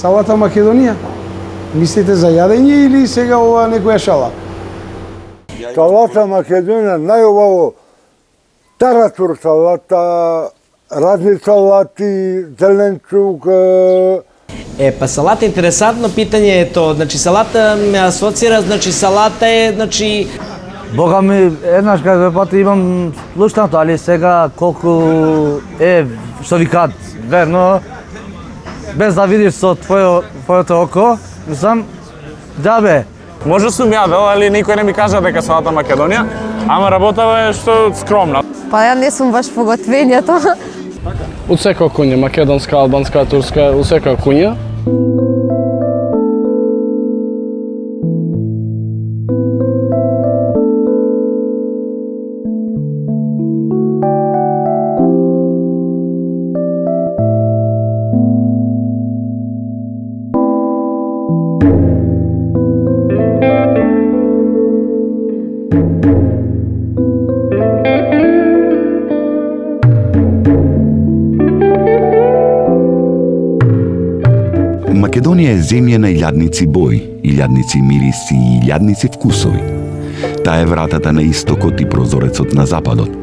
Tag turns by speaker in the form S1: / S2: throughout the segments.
S1: Салата Македонија? Мислите за јадење или сега ова некоја шала?
S2: Салата Македонија најубаво таратур салата, разни салати, зеленчук.
S3: Па салата е интересантно питање е тоа. Значи салата ме асоцира, значи салата е, значи
S4: Бога ми, еднаш кај пати имам слушнато, али сега колку е, што викаат, верно, без да видиш со твоето око, мислам, џабе.
S5: Може сум јадел, али никој не ми кажа дека салата Македонија, ама работава е што скромна.
S6: Па ја не сум баш по готвењето.
S7: Од секоја куња, македонска, албанска, турска, од секоја куња.
S8: Македонија е земја на илјадници бои, илјадници мириси и илјадници вкусови. Таа е вратата на истокот и прозорецот на западот.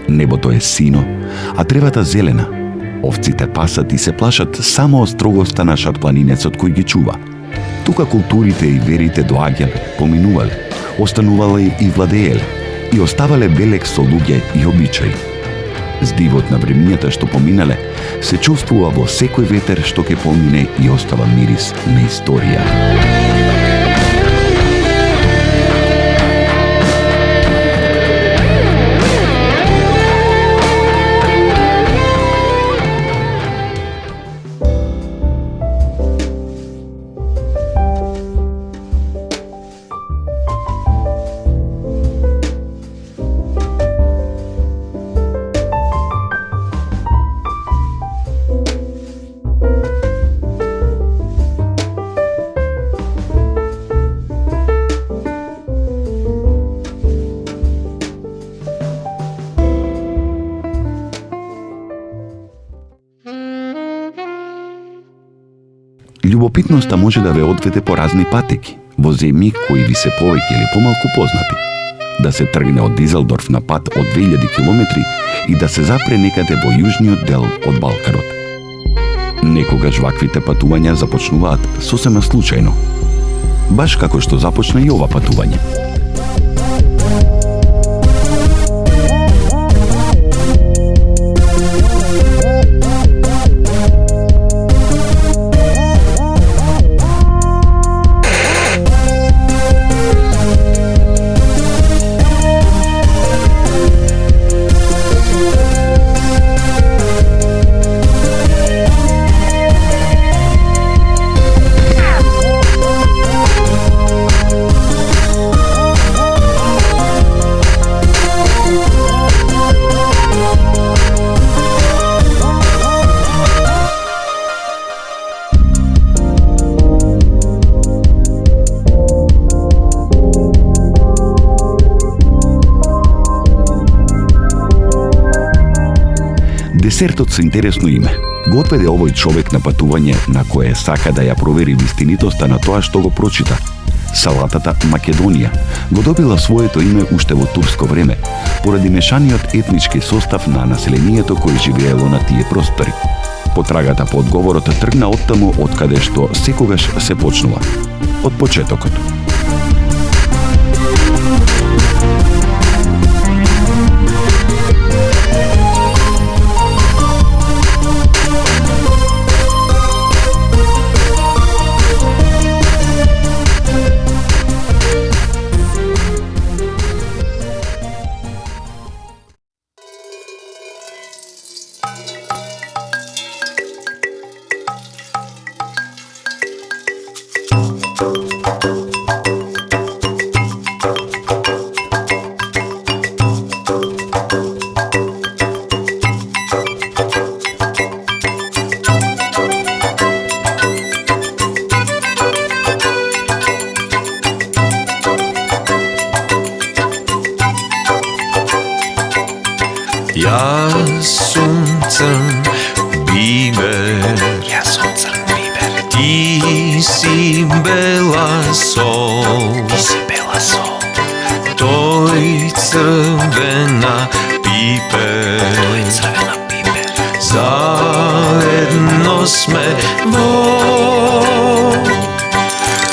S8: Небото е сино, а тревата зелена. Овците пасат и се плашат само од строгоста на шарпланинецот кој ги чува. Тука културите и верите доаѓале, поминувале, останувале и владееле и оставале белег со луѓе и обичаи. Здивот на времињата што поминале се чувствува во секој ветер што ќе помине и остава мирис на историја. Љубопитноста може да ве одведе по разни патеки, во земји кои ви се повеќе или помалку познати. Да се тргне од Дизелдорф на пат од 2000 километри и да се запре некаде во јужниот дел од Балкарот. Некогаш ваквите патувања започнуваат сосема случајно. Баш како што започна и ова патување. Десертот со интересно име го отведе овој човек на патување на кое сака да ја провери вистинитоста на тоа што го прочита. Салатата Македонија го добила своето име уште во турско време, поради мешаниот етнички состав на населението кој живеело на тие простори. Потрагата по одговорот тргна оттаму од каде што секогаш се почнува, од почетокот.
S9: Јас сум црн бибер. Ти си бела сол. Тој црвена пипер. Заедно сме во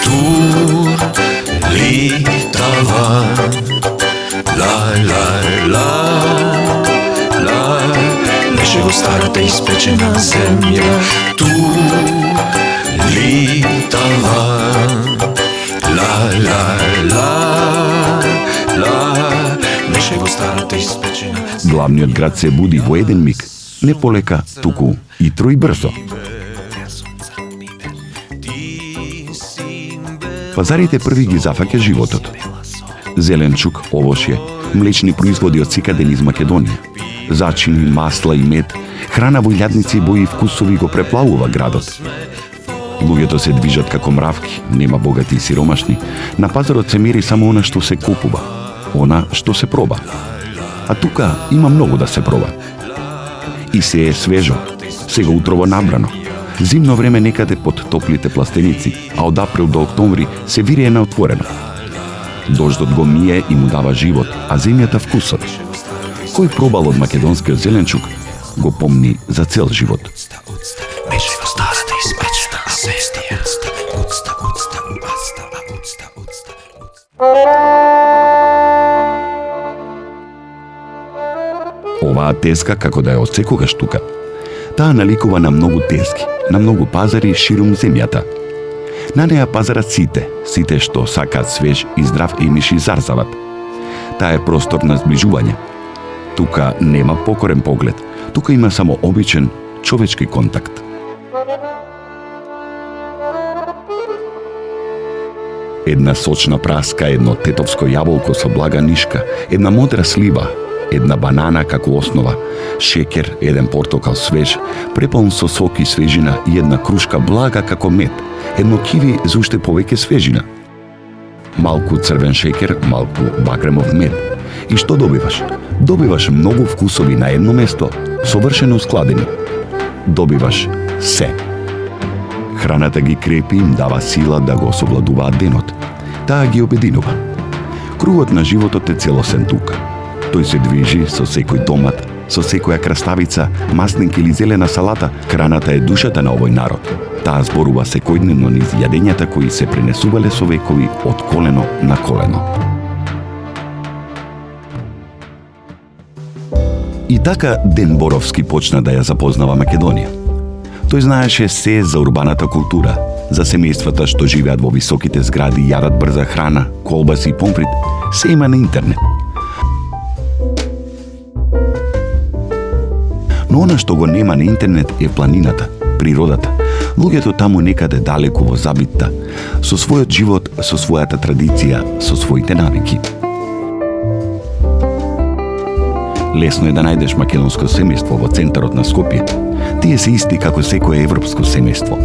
S9: тур литава. Лај, лај, лај, лај. Леше го старата испечена земја. Тур литава. Лај, лај, лај, лај. Леше го старата испечена.
S8: Главниот град се буди во еден миг, не полека, туку итро и брзо. Пазарите први ги зафаќа животот. Зеленчук, овошје, млечни производи од секаде низ Македонија. Зачини, масла и мед, храна во илјадници бои и вкусови го преплавува градот. Луѓето се движат како мравки, нема богати и сиромашни. На пазарот се мери само она што се купува, она што се проба. А тука има многу да се проба. И се е свежо, сега утрово набрано. Зимно време некаде под топлите пластеници, а од април до октомври се вирее на отворено. Дождот го мие и му дава живот, а земјата вкусот. Кој пробал од македонскиот зеленчук, го помни за цел живот. Оваа теска, како да е од секогаш тука, таа наликува на многу тески, на многу пазари ширум земјата. На неа пазарат сите што сакаат свеж и здрав емиш и зарзават. Таа е простор на зближување. Тука нема покорен поглед, тука има само обичен човечки контакт. Една сочна праска, едно тетовско јаболко со блага нишка, една модра слива, една банана како основа, шекер, еден портокал свеж, преполн со сок и свежина и една крушка блага како мед, едно киви за уште повеќе свежина. Малку црвен шекер, малку бакремов мед. И што добиваш? Добиваш многу вкусови на едно место, совршено складени. Добиваш се. Храната ги крепи, им дава сила да го совладуваат денот. Таа ги обединува. Кругот на животот е целосен тука. Тој се движи со секој томат, со секоја краставица, маснинка или зелена салата. Храната е душата на овој народ. Таа зборува секојдневно низ јадењата кои се пренесувале со векови од колено на колено. И така Ден Боровски почна да ја запознава Македонија. Тој знаеше се за урбаната култура, за семејствата што живеат во високите згради, јадат брза храна, колбаси и помфрит, се има на интернет. Но она што го нема на интернет е планината, природата. Луѓето таму некаде далеку во забитта, со својот живот, со својата традиција, со своите навики. Лесно е да најдеш македонско семејство во центарот на Скопје. Тие се исти како секое европско семејство.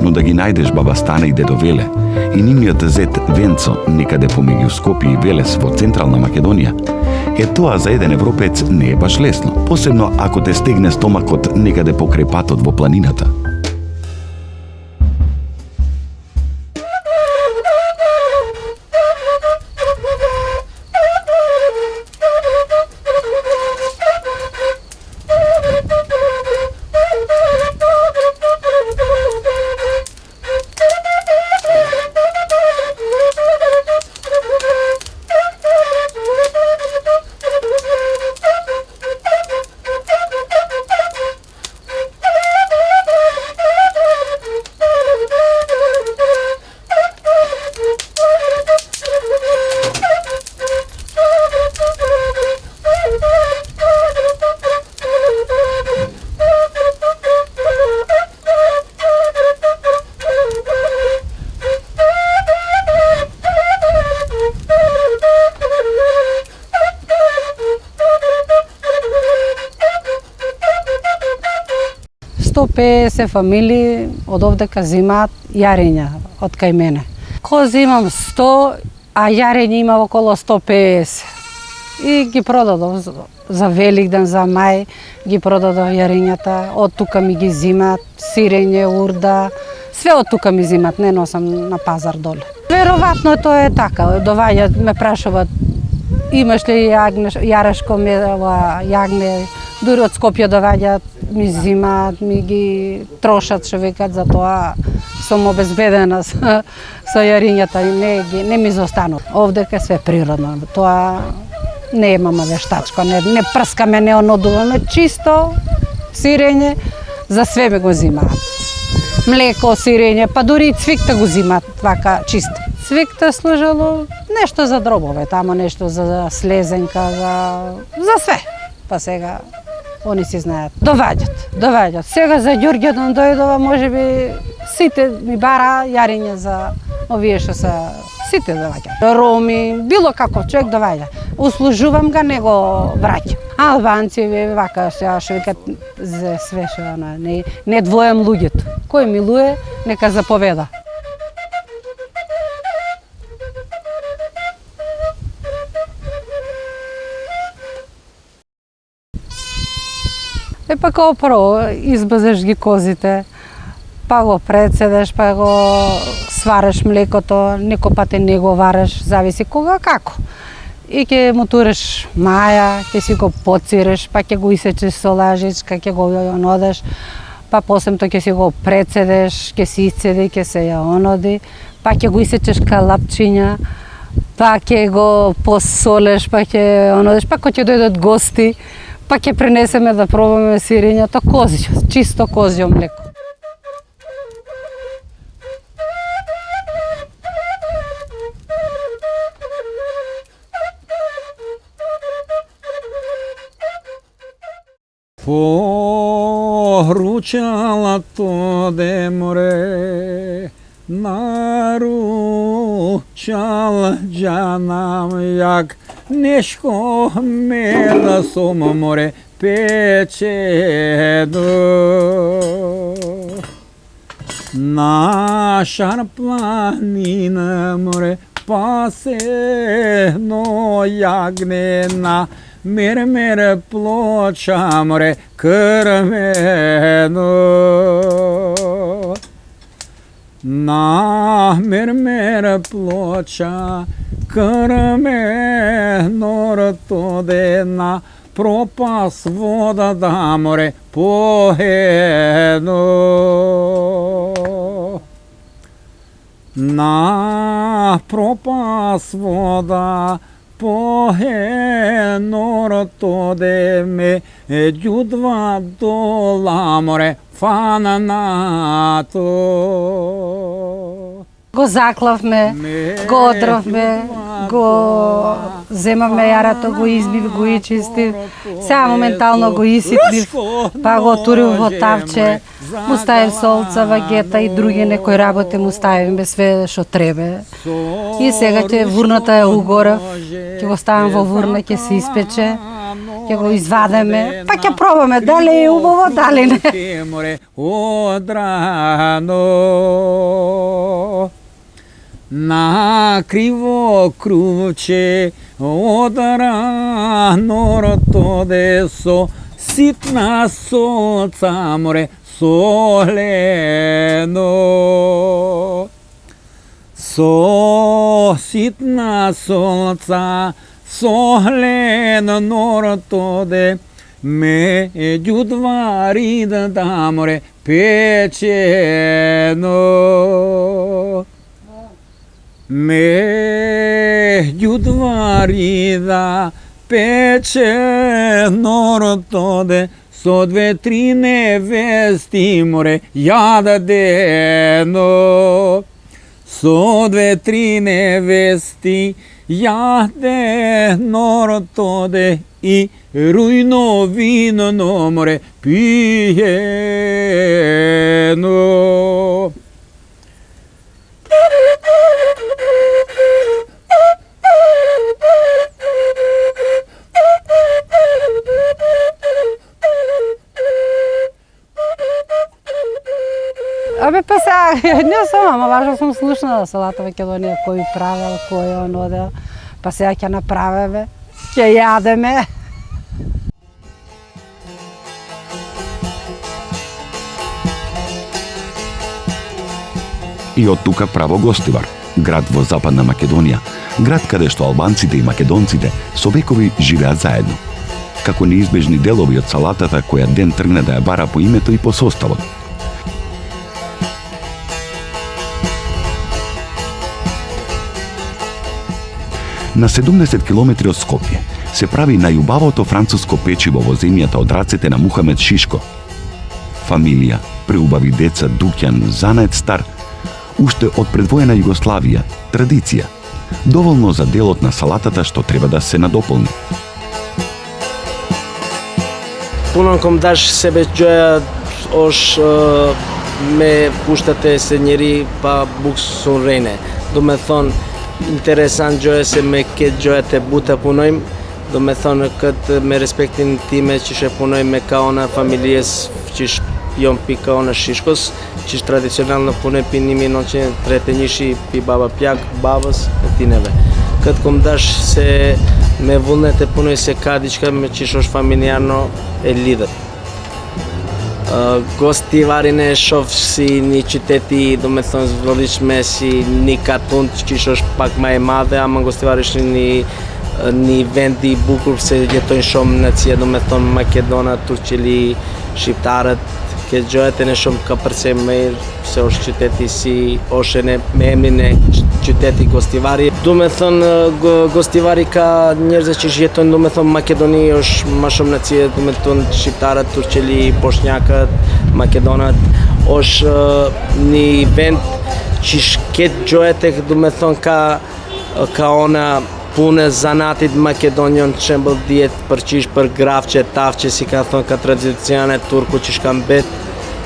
S8: Но да ги најдеш баба Стана и дедо Веле и нивниот зет Венцо некаде помеѓу Скопје и Велес во централна Македонија, тоа за еден европеец не е баш лесно, посебно ако те стегне стомакот некаде покрај патот во планината.
S10: Фамилии од овдека зимаат јарења од кај мене. Кози имам 100
S6: а јарење има около 150. И ги продадов за Великден, за мај, ги продадов јарењата, од тука ми ги зимат, сирење, урда, све од тука ми зимат, не носам на пазар доле. Веројатно тоа е така, доваѓаат, ме прашуваат, имаш ли јарешко јагне, дури од Скопје доваѓаат, ми зимаат, ми ги трошат, што викат, за тоа сум обезбедена со јарењата, не ми заостанува. Овдека све природно, тоа не имаме вештачко, не прскаме, не онодуваме, чисто сирење, за све ме го зимаат. Млеко, сирење, па дури и цвикта го зимаат, вака чисто. Цвикта служело нешто за дробове, тамо нешто за слезенка, за све. Па сега они си знаат. Доваѓат. Сега за Ѓурѓедон дојдова, можеби сите ми бара јарење за овие што се сите доваѓаат. Роми, било како човек доваѓа. Услужувам ga, не го враќам. Албанци, вака, што викат за све што не двоем луѓето. Кој милуе, нека заповеда. Па како прво, избазеш ги козите, па го прецедеш, па го свареш млекото, некој пат не го вареш, зависи кога како. И ќе му туреш маја, ќе си го поциреш, па ќе го исечеш со лажичка, ќе го онодеш, па после тоа ќе си го прецедеш, ќе си исцеди, ќе се ја оноди, па ќе го исечеш калапчиња, па ќе го посолеш, па ќе онодеш, па кога ќе дојдат гости, па ќе пренесеме да пробаме сирењето, козјо, чисто козјо млеко.
S10: Поручала то де море, наручала джанам, як нешко мела сомо море печено. Наша планина море пасено ягнена, Мер плоча море крвено. На мер плоча крвено, тодена пропас вода да море поено. На пропас вода поено, тоде ме ѓудва до ламоре фананато.
S6: Го заклавме, го одровме, го земавме јарато, го избив, го ичистив, сега моментално го исипнив, па го турив во тавче, му ставив солца, вагета и други некои работи му ставиме све што требе. И сега ќе вурната е угорев, ќе го ставам во вурна, ќе се испече, ќе го извадеме, па ќе пробаме дали е убаво, дали не.
S10: На криво крувче одрано, тоде со ситна солца море солено. Со ситна солца солено, тоде меѓу два рида море печено. Меѓу два рида печено, тоде со две-три невести море јадено. Со две-три невести јадено, тоде и рујно вино море пиено.
S6: Абе па сега, не сам, ама важно сум слушнала салата Македонија, кој правел, кој он одел. Па сега ќе направиме, ќе јадеме.
S8: И од тука право Гостивар, град во Западна Македонија, град каде што албанците и македонците со векови живеат заедно, како неизбежни делови од салатата која Ден тргна да ја бара по името и по составот. На 70 километри од Скопје се прави најубавото француско печиво во земјата од рацете на Мухамед Шишко. Фамилија, преубави деца, дуќан, занает стар, уште од предвоена Југославија, традиција, доволно за делот на салатата што треба да се надополни.
S3: Пунон ком даш себе џоја ош ме пуштате сенјери па буксун рене. Домethon интересант џоја се ме ке џојате бута пуноим. Домethon кад ме респектин тиме чише пуноим ме као на фамилијес чиш јом пи као на Шишкос, чиш традиционално пуне пи ними ноќе третењиши пи баба пјак, бабас, тиневе. Кад ком даш се ме вулнете пуно и се кадичка, ме чишош фамилијарно е лидер. Гостиварине шов си ни читети, домethon зволиш меси, ни катун, чишош пак мај маве, ама гостивариш ни венди букур се јетој шом нација, домethon Македона, турчели, шиптарат, ке џојате не шом капрсе меир, се ош читети си, оше не мемине читети гостивари. Домethon гостивари ка нерза чиш јетој домethon Македони, ош машом нација, домethon шиптарат, турчели, бошњакат, Македонат, ош ни вент чиш ке џојате домethon ка она пуне занати Македонијон чембл диет парчиш пар гравче, тавче си кафон ка традиционалне турко чишкамбет.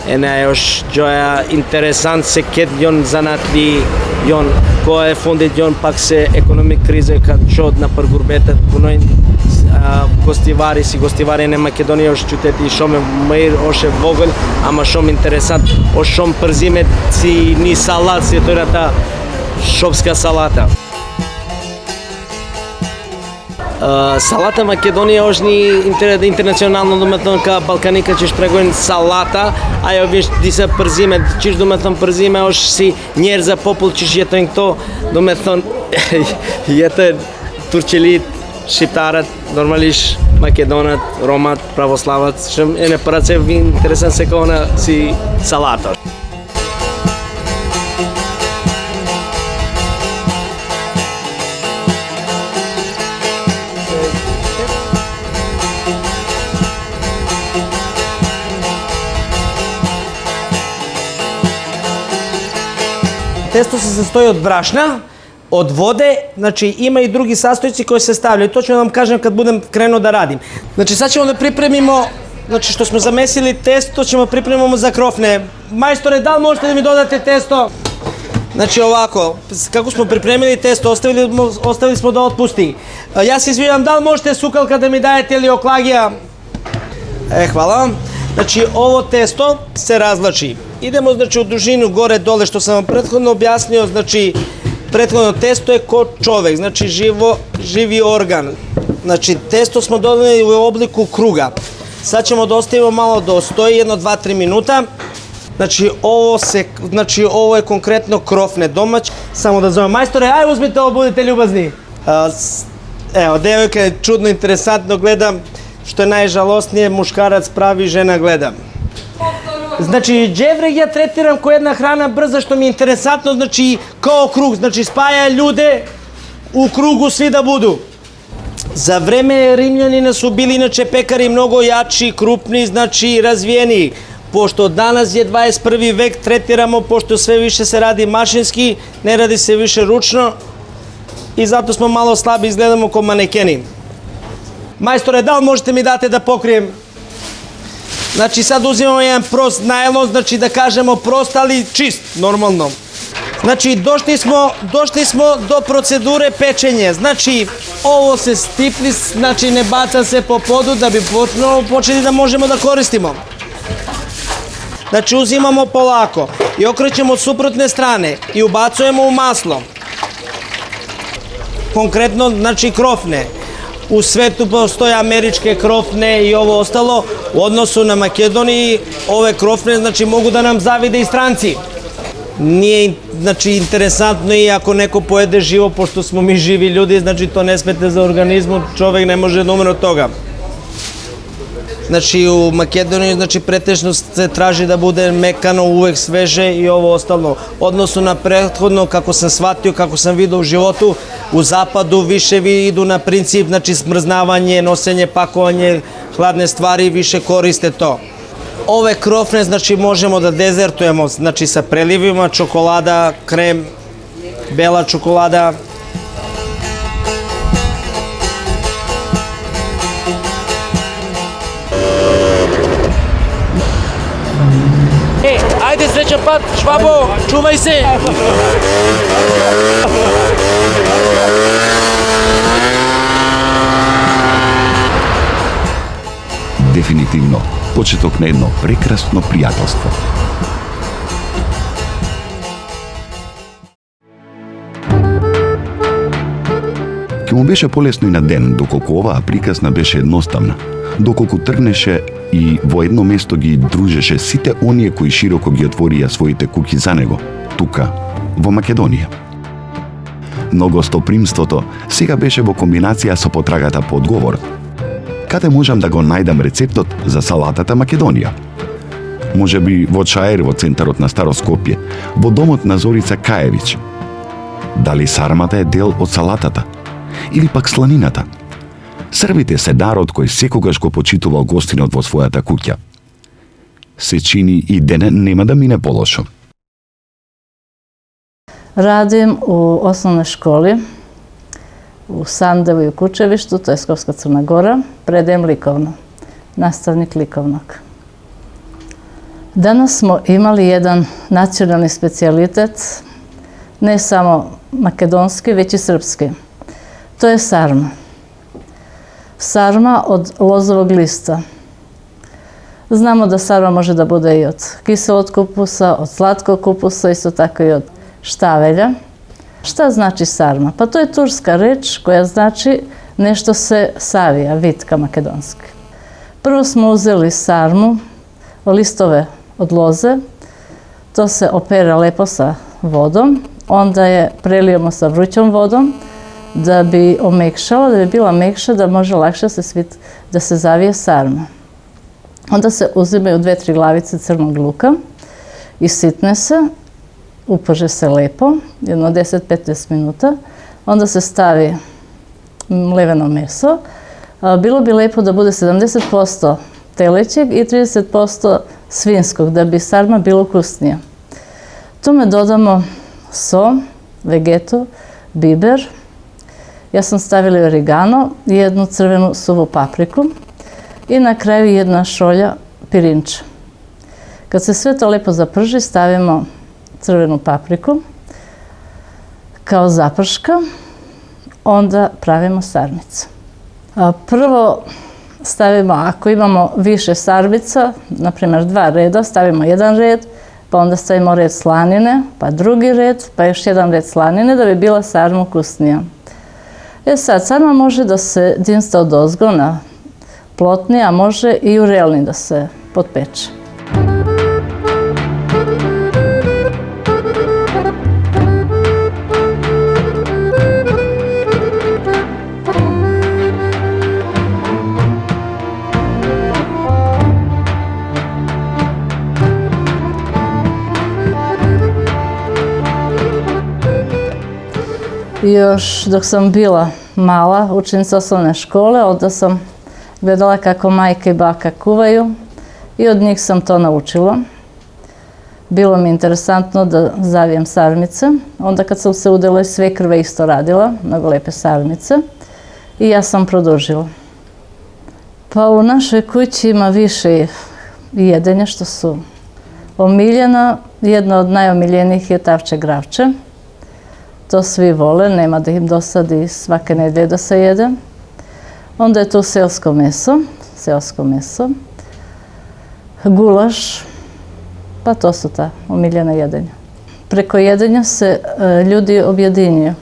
S3: Ена још џоја интересант се кет јон занатли јон кој е фондит јон пак се економик криза кад чод на паргурбетат пуној гостивари на Македонија ош чутети шоме меир оше вогол, ама шом интересант ош шом прзиме си ни салат се тојната шопска салата. Салата Македонија ош ни интернационално домethon ка Балканика чиш прегоен салата, а ја виш диса прзиме, чиш домethon прзиме ош си нерза попул чиш јетоин то домethon јете турчелит, шиптарат, нормалиш, Македонат, ромат, православац, шем ене праце интересен се кона си салата. Тесто се состои од брашна, од воде, значи има и други састојци кои се стављају. Тоа ќе вам кажем кад будем крено да радим. Значи сега ќе да припремимо, значи што сме замесили тесто, ќе го припремимо за крофне. Мајсторе, дал можете да ми додате тесто? Значи овако, како сме припремили тесто, оставили смо да отпусти. Јас извинувам, дал можете сукалка да ми даете или оклагија? Хвала. Значи ово тесто се развлачи. Идемо значи од дужину горе доле што сам претходно објаснил, значи претходно тесто е ко човек, значи живи орган. Значи тесто смо додали во облику круга. Сега ќе да оставиме мало да остои 1-2-3 минута. Значи ово е конкретно крофне домаќ. Само да зовем мајсторе, ај возмите ово, будете љубазни. Ево, девојка е чудно интересантно, гледам, што е најжалоснije, мушкарац прави, жена гледа. Значи, џеврег ја третирам кој една храна брза, што ми е интересантно, значи, као круг, значи, спаја луѓе у кругу сви да буду. За време римљанина су били иначе пекари многу јачи, крупни, значи, развиени. Пошто данас е 21 век, третирамо, пошто све више се ради машински, не ради се више ручно, и затоа сме мало слаби, изгледамо ко манекени. Мајсторе, дал можете ми дате да покрием? Значи, сад узимаме еден прост најлон, значи да кажемо прост, али чист, нормално. Значи, дошли смо до процедуре печење. Значи, ово се стипли, значи не баца се по поду да би почели да можеме да користимо. Значи, узимамо полако. i okrećemo od suprotne strane i ubacujemo u maslo. Konkretno, znači krofne. U svetu postoje američke krofne i ovo ostalo. U odnosu na Makedoniji, ove krofne znači mogu da nam zavide i stranci. Nije znači interesantno i ako neko pojede živo, pošto smo mi živi ljudi, znači to ne smete za organizmu, čovek ne može da umre od toga. Znači u Makedoniji znači pretežno se traži da bude mekano, uvek sveže i ovo ostalo. Odnosno na prethodno, kako sam shvatio, kako sam vidio u životu, u zapadu više idu na princip, znači smrznavanje, nosenje, pakovanje, hladne stvari, više koriste to. Ove krofne znači možemo da dezertujemo znači sa prelivima, čokolada, krem, bela čokolada. Ajde srećan pat, Švabo, čuvaj se!
S8: Definitivno, početok na jedno prekrasno prijateljstvo. Ке му беше полесно и на ден, доколку оваа приказна беше едноставна, доколку тргнеше и во едно место ги дружеше сите оние кои широко ги отворија своите куќи за него, тука, во Македонија. Но гостопримството сега беше во комбинација со потрагата по одговор. Каде можам да го најдам рецептот за салатата Македонија? Може би во Чаер, во центарот на Старо Скопје, во домот на Зорица Каевиќ. Дали сармата е дел од салатата? Или пак сланината? Србите се народ кој секогаш го почитувал гостинот во својата куќа. Се чини и денен нема да мине полошо.
S11: Radim u osnovnoj školi u Sandevu i u Kučevištu, to je Skopska Crna Gora, predajem likovno, nastavnik likovnog. Danas smo imali jedan nacionalni specijalitet, ne samo makedonski, već i srpski. To je sarma. Sarma od lozovog lista. Znamo da sarma može da bude i od kiselog kupusa, od slatkog kupusa, isto tako i od štavelja. Šta znači sarma? Pa to je turska reč koja znači nešto se savija, vitka makedonski. Prvo smo uzeli sarmu, listove od loze, to se opere lepo sa vodom, onda je prelijemo sa vrućom vodom da bi omekšala, da bi bila mekša, da može lakše da se zavije sarma. Onda se uzimaju 2-3 glavice crnog luka, isitne se, uprže se lepo, jedno 10-15 minuta, onda se stavi mleveno meso. Bilo bi lepo da bude 70% telećeg i 30% svinjskog, da bi sarma bilo ukusnija. Tome dodamo so, vegetu, biber. Ja sam stavila oregano, jednu crvenu suvu papriku i na kraju jedna šolja pirinča. Kad se sve to lepo zaprži, stavimo crvenu papriku kao zaprška, onda pravimo sarmice. Prvo stavimo, ako imamo više sarmica, na primjer 2 reda, stavimo 1 red, pa onda stavimo red slanine, pa drugi red, pa još 1 red slanine, da bi bila sarma ukusnija. Sad, sarma može da se dinsta odozgo na plotni, a može i u relni da se potpeče. Još dok sam bila mala, učenica osnovne škole, onda sam gledala kako majka i baka kuvaju i od njih sam to naučila. Bilo mi interesantno da zavijem sarmice. Onda kad sam se udala, svekrva isto radila, mnogo lepe sarmice, i ja sam produžila. Pa u našoj kući ima više jedenja što su omiljena. Jedna od najomiljenijih je tavče gravče. To svi vole, nema da im dosadi svake nedelje da se jede. Onda je tu seosko meso, gulaš, Pa to su ta omiljena jedenja. Preko jedenja se ljudi objedinjuju.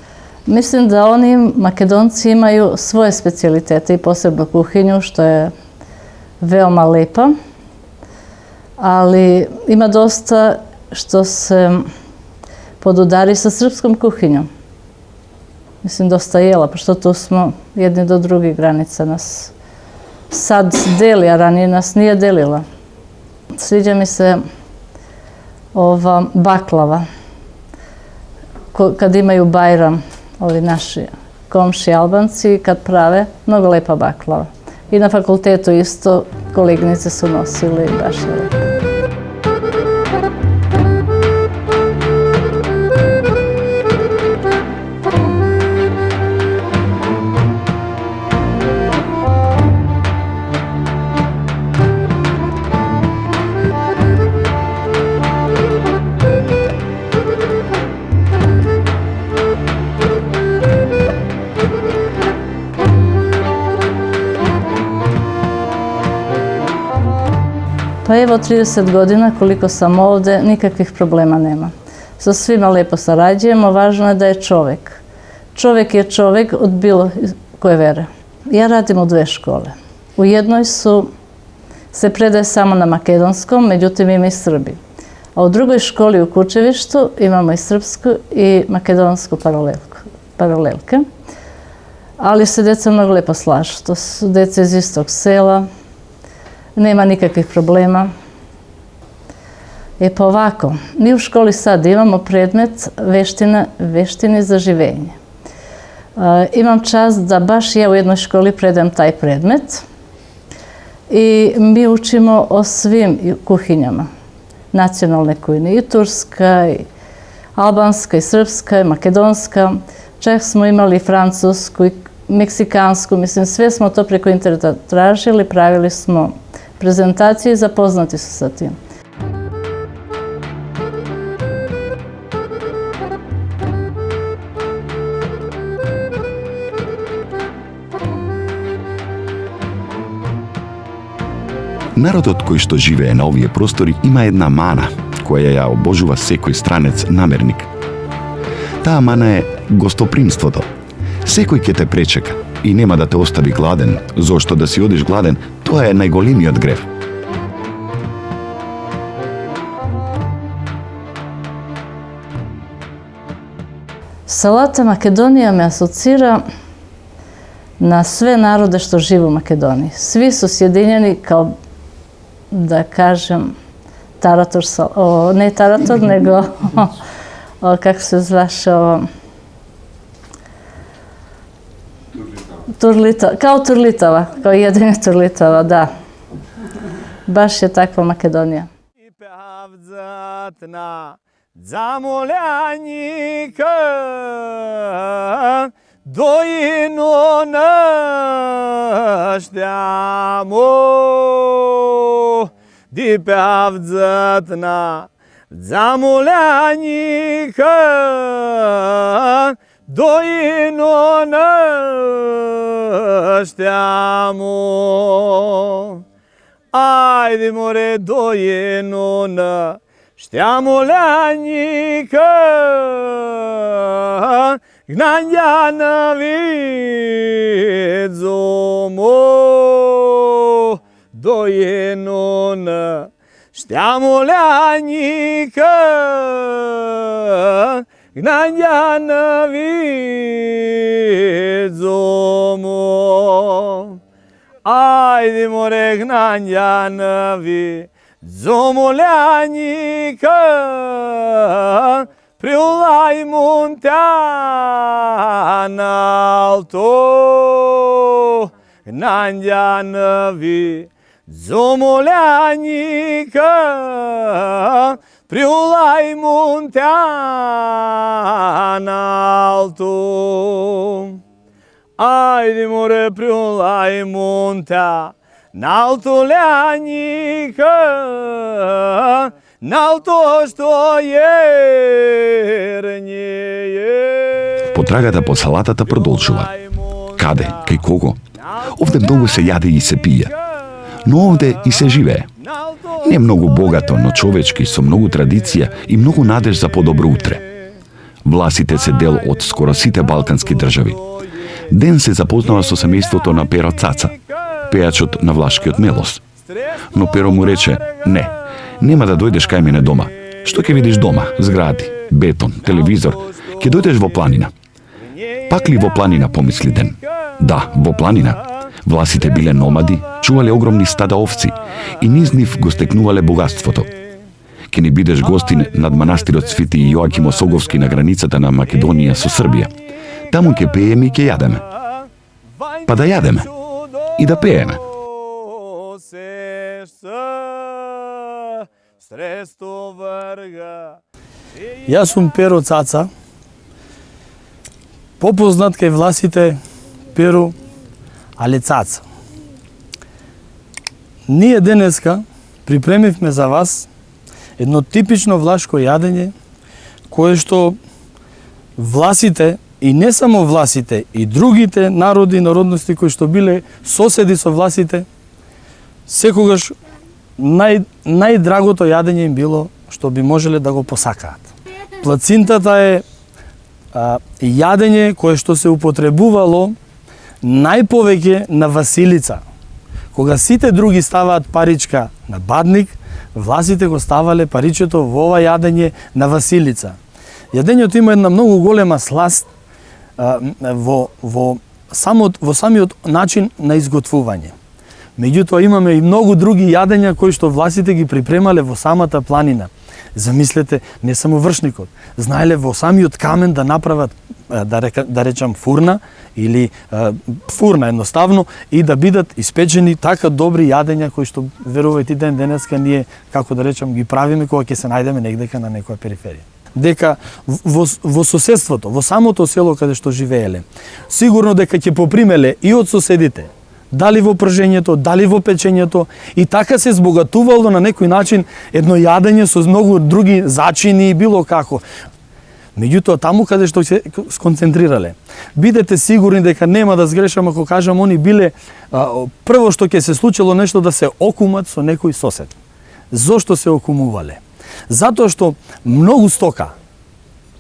S11: Mislim da oni Makedonci imaju svoje specijalitete i posebnu kuhinju, što je veoma lepa, ali ima dosta što se podudari sa srpskom kuhinjom. Mislim, dosta jela, pošto tu smo jedni do drugih, granica nas sad deli, a ranije nas nije delila. Sviđa mi se ova baklava. Kad imaju Bajram, ovi naši komši Albanci, kad prave, mnogo lepa baklava. I na fakultetu isto koleginice su nosile i baš je lepo. Pa evo 30 godina koliko sam ovde, nikakvih problema nema. Sa svima lepo sarađujemo, važno je da je čovek. Čovek je čovek od bilo koje vere. Ja radim u 2 škole. U jednoj se predaje samo na makedonskom, međutim ima i Srbi. A u drugoj školi u Kučevištu imamo i srpsku i makedonsku paralelke. Ali se deca mnogo lepo slažu. To su deca iz istog sela. Nema nikakvih problema. Pa ovako, mi u školi sad imamo predmet veštine za živenje. Imam čast da baš ja u jednoj školi predajem taj predmet i mi učimo o svim kuhinjama, nacionalne kuhinje, i turska, i albanska, i srpska, i makedonska. Čak smo imali francusku i meksikansku, mislim, sve smo to preko interneta tražili, pravili smo prezentacije i zapoznati su sa tim.
S8: Народот кој што живее на овие простори има една мана, која ја обожува секој странец намерник. Таа мана е гостопримството. Секој ќе те пречека и нема да те остави гладен, зошто да си одиш гладен, тоа е најголемиот грев.
S11: Salata Makedonija me asocira na sve narode što žive u Makedoniji. Svi su sjedinjeni kao, da kažem, tarator, ne tarator, nego, kako se zvaše ovo, kao Turlitova, kao jedine Turlitova, da. Baš je takva Makedonija.
S10: Zamoljanika dojino naštjamo di pevzatna zamoljanika dojino naštjamo ajde more dojino na Štjamo ljanjika, gnanja vidzomo, dojenona. Štjamo ljanjika, gnanja vidzomo. Ajde more gnanja vidzomo. Zomoljanika, priulaj muntanalto, gnanjanavi. Zomoljanika, priulaj muntanalto. Ajde more priulaj muntanalto. Nalto ljanjika, nalto što jernje.
S8: Потрагата по салатата продолжува. Каде, кај кого? Овде многу се јаде и се пие. Но овде и се живее. Не многу богато, но човечки, со многу традиција и многу надеж за подобро утре. Власите се дел од скоро сите балкански држави. Ден се запознава со семејството на Перо Цаца, пејачот на влашкиот Мелос. Но Перо му рече: "Не, нема да дојдеш кај мене дома. Што ќе видиш дома? Згради, бетон, телевизор. Ќе дојдеш во планина." Пак ли во планина, помисли Ден. Да, во планина. Власите биле номади, чувале огромни стада овци и низ нив го стекнувале богатството. Ке ни бидеш гостин над манастирот Свети Јоаким Осоговски на границата на Македонија со Србија. Таму ќе пееме и ќе јадеме. Па да јадеме и да пееме.
S10: Јас сум Перо Цаца, попознат кај власите Перо але Цаца. Ние денеска припремивме за вас едно типично влашко јадење, кое што власите, и не само власите, и другите народи и народности кои што биле соседи со власите, секогаш најдрагото јадење им било што би можеле да го посакаат. Плацинтата е јадење кое што се употребувало најповеќе на Василица. Кога сите други ставаат паричка на бадник, власите го ставале паричето во ова јадење на Василица. Јадењето има една многу голема сласт во самиот начин на изготвување. Меѓутоа имаме и многу други јадења кои што власите ги припремале во самата планина. Замислете, не само вршникот, знаеле во самиот камен да направат, да речам, фурна или фурна едноставно и да бидат испечени така добри јадења кои што верувајте ден денеска ние, како да речам, ги правиме кога ќе се најдеме негдека на некоја периферија. Дека во соседството, во самото село каде што живееле, сигурно дека ќе попримеле и од соседите, дали во пржењето, дали во печењето, и така се збогатувало на некој начин едно јадење со многу други зачини и било како. Меѓутоа, таму каде што се сконцентрирале, бидете сигурни дека нема да сгрешам ако кажам, они биле прво што ќе се случило нешто да се окумат со некој сосед. Зошто се окумувале? Затоа што многу стока,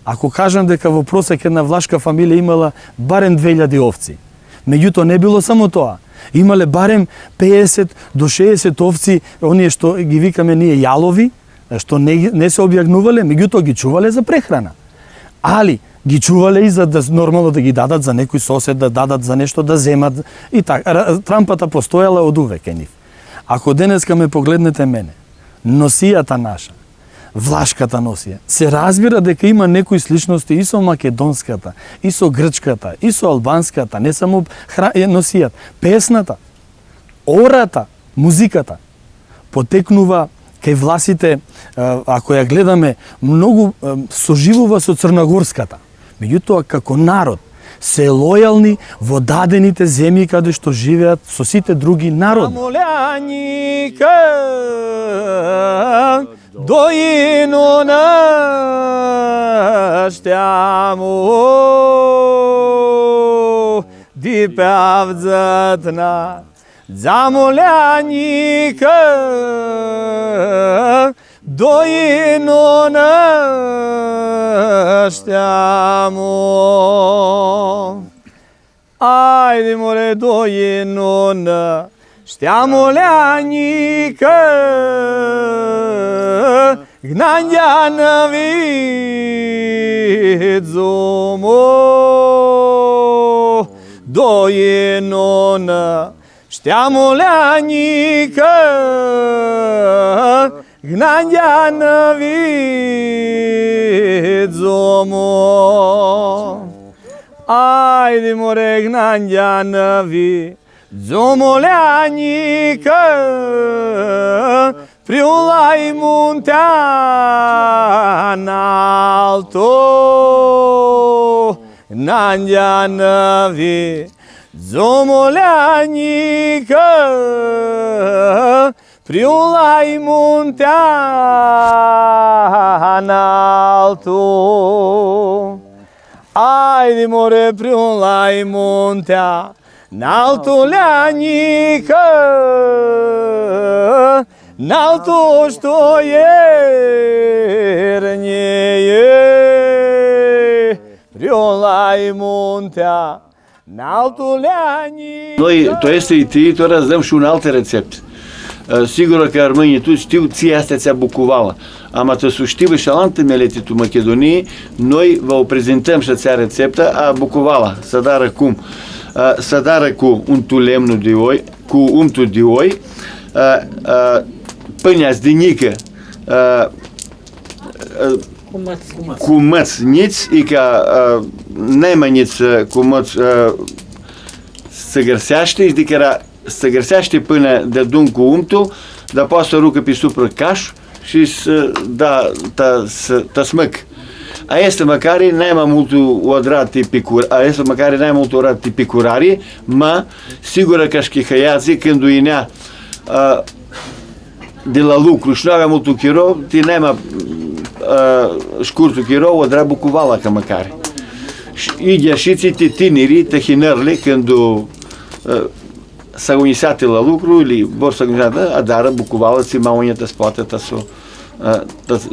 S10: ако кажам дека во просек една влашка фамилија имала барем 2000 овци, меѓутоа не било само тоа. Имале барем 50 до 60 овци, оние што ги викаме ние јалови, што не се објагнувале, меѓутоа ги чувале за прехрана. Али ги чувале и за да нормално да ги дадат за некој сосед, да дадат за нешто да земат и така. Трампата постојала од увек нив. Ако денеска ме погледнете мене, носијата наша, влашката носија, се разбира дека има некои сличности и со македонската, и со грчката, и со албанската, не само носијата, песната, ората, музиката потекнува кај власите, ако ја гледаме, многу соживува со црногорската. Меѓутоа, како народ, се лојални во дадените земји каде што живеат со сите други народи. Дојино наштјамо ди певзатна замоляника дојино наштјамо ајде море дојино наштјамо ляника Gnanjana vidzomo dojenona Štjamo ljanjika Gnanjana vidzomo Ajde more gnanjana vidzomo ljanjika Priulai muntean alto, Nanjanavi, Zomoljanika, Priulai muntean alto. Ajde more priulai muntean
S4: Налто лјаника, налто што ернеје, приолај мунтя, налто лјани.
S12: Noi, to este и ти, тоа раздам шу un alte recept. Сигурно că armâni tu știu, ție astea ți-a bucuvala. Ама să știu și alante melete tu Makedonii, noi vă prezentăm și ți-a recepta a bucuvala, să dară cum. Să dară cu un tulemnu de oi, cu umtu de oi, pâinea zdinică, cu măț niți, и ca nemăniți cu măț să gărseaște, adică să gărseaște până de dun cu umtul, dar poate să rucă pe supra caș și să da ta smăc. A este măcar n-ai mai mult odrate picur, a este măcar n-ai mult odrate picurare, ma sigură că șchihăiații când uinea de la lucru și nu avea mult chirou, ti n-ai mai scurtul chirou, odra bucuvala ca măcar. Și ideașiții te tinerii, te hinărle când s-a unisat la lucru, или vor să unisat, a dară bucuvala ți mai unite spate, ta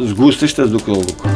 S12: zgustă și te ducă la lucru.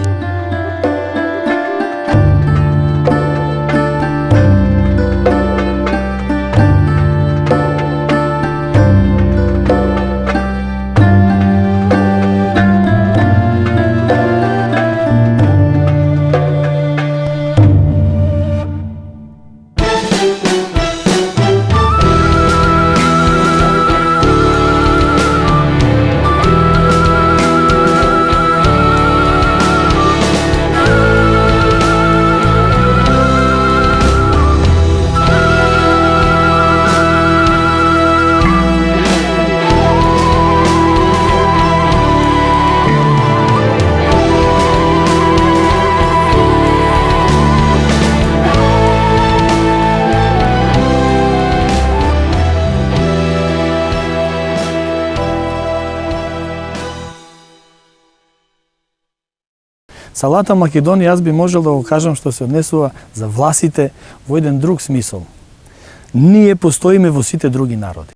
S10: Салата Македонија, јас би можел да го кажам што се однесува за власите во еден друг смисол. Ние постоиме во сите други народи.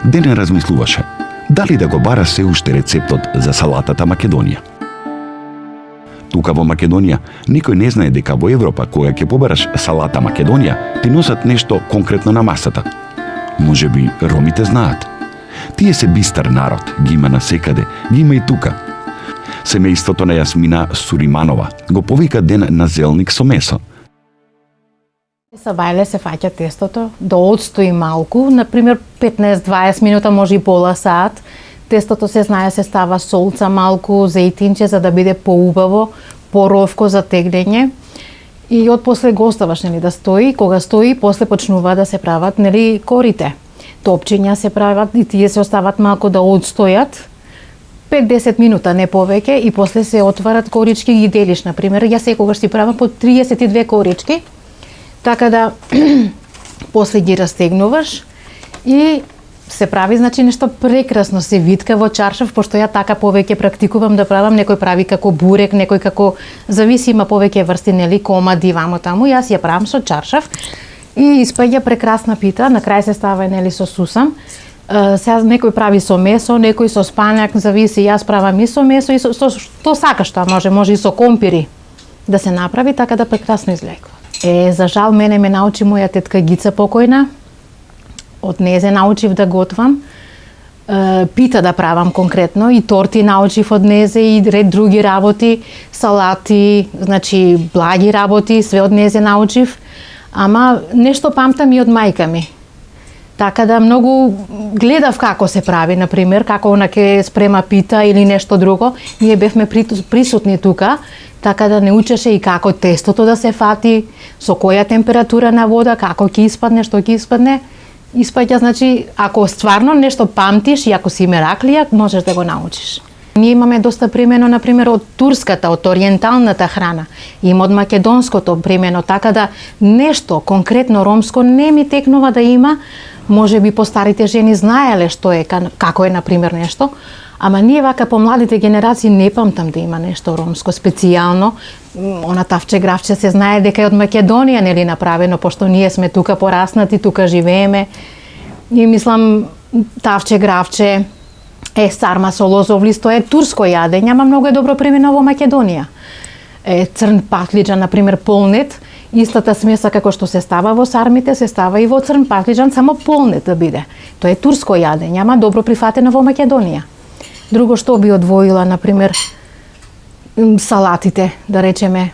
S8: Дене размислуваше дали да го бара се уште рецептот за салатата Македонија. Тука во Македонија никој не знае дека во Европа кога ќе побараш салата Македонија ти носат нешто конкретно на масата. Може би ромите знаат. Тие се бистар народ, ги има насекаде, ги има и тука. Семејството на Јасмина Суриманова го повика ден на зелник со месо.
S13: Са вајле се фаќа тестото, да одстои малку, например 15-20 минута, може и пола сат. Тестото се знае се става солца малку, зејтинче за да биде поубаво, поровко за тегнење. И од после го оставаш да стои, кога стои, после почнува да се прават корите. Топчиња се прават и тие се остават малку да одстојат. 5-10 минута, не повеќе, и после се отварат корички и ги делиш. Например, јас секогаш си правам по 32 корички, така да после ги растегнуваш и се прави, значи, нешто прекрасно, се витка во чаршав, пошто ја така повеќе практикувам да правам, некој прави како бурек, некој како, зависи, има повеќе врсти, комади, вамо таму, јас ја правам со чаршав и испаѓа прекрасна пита, на крај се става, со сусам. Сега некој прави со месо, некој со спањак, зависи, јас правам и со месо, и со што сакаш, тоа може и со компири да се направи, така да прекрасно излегува. За жал, мене ме научи моја тетка Гица покојна, од незе научив да готвам, пита да правам конкретно, и торти научив од незе, и ред други работи, салати, значи благи работи, све од незе научив, ама нешто памтам и од мајка ми. Така да многу гледав како се прави, например, како она ке спрема пита или нешто друго. Ние бевме присутни тука, така да не учеше и како тестото да се фати, со која температура на вода, како ќе испадне, што ќе испадне. Испаѓа, значи, ако стварно нешто памтиш и ако си мераклија, можеш да го научиш. Ние имаме доста примено, например, од турската, од ориенталната храна, има од македонското примено, така да нешто конкретно ромско не ми текнува да има. Може би постарите жени знаеле што е, како е, например, нешто, Ама ние вака по младите генерации не памтам да има нешто ромско специјално. Она тавче гравче се знае дека е од Македонија, нели направено, пошто ние сме тука пораснати, тука живееме. И мислам, тавче гравче, сарма со лозов лист, тоа е турско јадење, ама многу е добро примено во Македонија. Црн патлиџан, например, полнет, истата смеса како што се става во сармите, се става и во црн патлиџан, само полнет да биде. Тоа е турско јадење, ама добро прифатено во Македонија. Друго што би одвоила, например, салатите, да речеме,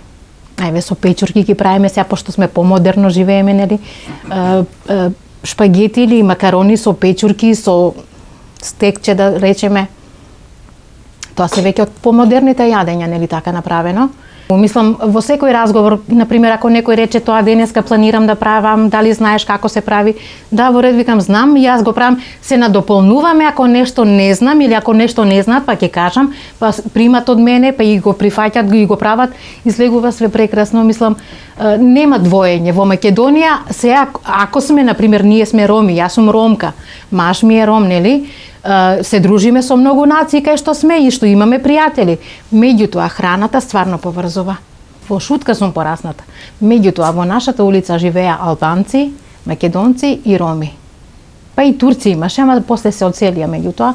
S13: ајве со печурки ги правиме сега, пошто сме помодерно живееме, нели, шпагети или макарони со печурки, со стекче, да речеме. Тоа се веќе од помодерните јадења, нели така направено. Мислам, во секој разговор, например, ако некој рече тоа денеска планирам да правам, дали знаеш како се прави? Да, во ред, викам, знам, и јас го правам, се надополнуваме, ако нешто не знам или ако нешто не знаат, па ќе кажам, па примат од мене, па и го прифаќат, и го прават, излегува све прекрасно. Мислам, нема двоење. Во Македонија, сега, ако сме, например, ние сме роми, јас сум ромка, маж ми е ром, нели? Се дружиме со многу нации кај што сме и што имаме пријатели. Меѓутоа, храната стварно поврзува. Во Шутка сум порасната. Меѓутоа, во нашата улица живеа албанци, македонци и роми. Па и турци имаше, ама после се одселија. Меѓутоа,